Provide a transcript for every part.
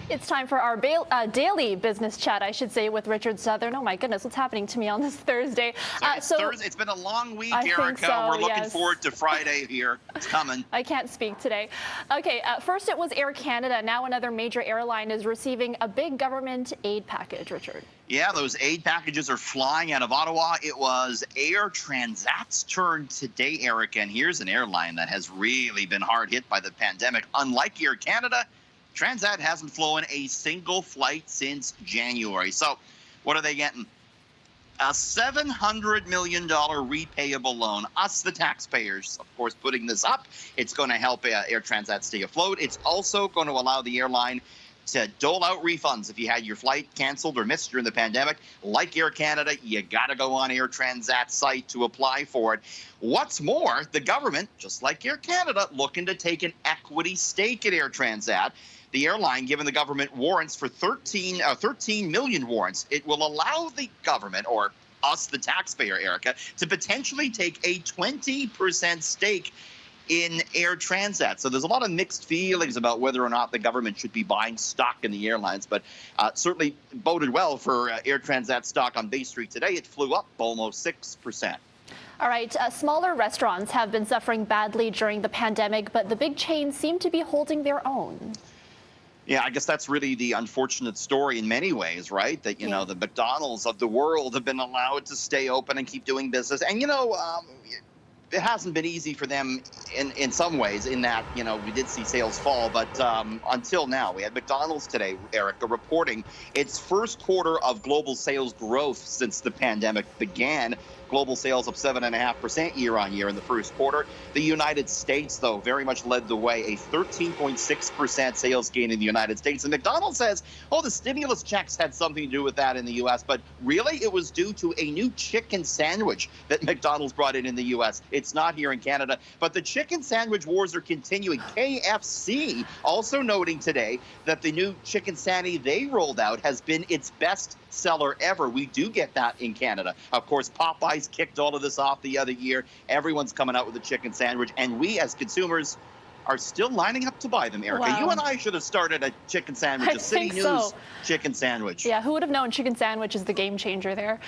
It's time for our daily business chat, I should say, with Richard Southern. Oh my goodness, what's happening to me on this Thursday? Thursday. It's been a long week, I Erica. think so, We're looking yes. forward to Friday here. It's coming. I can't speak today. Okay, first it was Air Canada. Now another major airline is receiving a big government aid package, Richard. Yeah, those aid packages are flying out of Ottawa. It was Air Transat's turn today, Erica. And here's an airline that has really been hard hit by the pandemic. Unlike Air Canada, Transat hasn't flown a single flight since January. So what are they getting? A $700 million repayable loan. Us, the taxpayers, of course, putting this up. It's going to help Air Transat stay afloat. It's also going to allow the airline to dole out refunds if you had your flight canceled or missed during the pandemic. Like Air Canada, you got to go on Air Transat's site to apply for it. What's more, the government, just like Air Canada, looking to take an equity stake in Air Transat. The airline giving the government warrants for 13 million warrants. It will allow the government, or us, the taxpayer, Erica, to potentially take a 20% stake in Air Transat. So there's a lot of mixed feelings about whether or not the government should be buying stock in the airlines, but certainly boded well for Air Transat stock on Bay Street today. It flew up almost 6%. All right, smaller restaurants have been suffering badly during the pandemic, but the big chains seem to be holding their own. Yeah, I guess that's really the unfortunate story in many ways, right? That, you know, the McDonalds of the world have been allowed to stay open and keep doing business. And, it hasn't been easy for them in some ways, in that, we did see sales fall. But until now, we had McDonald's today, Erica, reporting its first quarter of global sales growth since the pandemic began. Global sales up 7.5% year on year in the first quarter. The United States, though, very much led the way, a 13.6% sales gain in the United States. And McDonald's says, the stimulus checks had something to do with that in the U.S., but really it was due to a new chicken sandwich that McDonald's brought in the U.S. It's not here in Canada, but the chicken sandwich wars are continuing. KFC also noting today that the new chicken sandy they rolled out has been its best seller ever. We do get that in Canada. Of course, Popeyes kicked all of this off the other year. Everyone's coming out with a chicken sandwich, and we as consumers are still lining up to buy them, Erica. Wow. You and I should have started a chicken sandwich, a CityNews chicken sandwich. Yeah, who would have known chicken sandwich is the game changer there.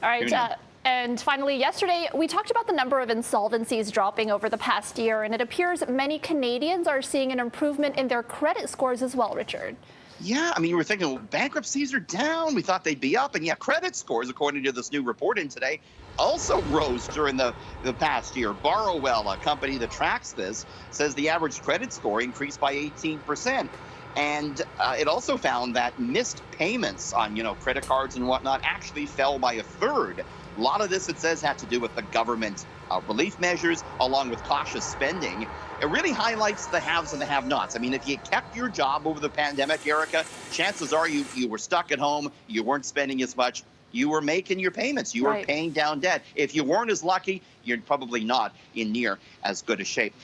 All right. And finally, yesterday, we talked about the number of insolvencies dropping over the past year, and it appears many Canadians are seeing an improvement in their credit scores as well, Richard. Yeah, I mean, we were thinking, bankruptcies are down. We thought they'd be up. And credit scores, according to this new report in today, also rose during the past year. Borrowwell, a company that tracks this, says the average credit score increased by 18%. And it also found that missed payments on, credit cards and whatnot actually fell by a third. A lot of this, it says, had to do with the government relief measures, along with cautious spending. It really highlights the haves and the have-nots. I mean, if you kept your job over the pandemic, Erica, chances are you were stuck at home, you weren't spending as much, you were making your payments, you were paying down debt. If you weren't as lucky, you're probably not in near as good a shape.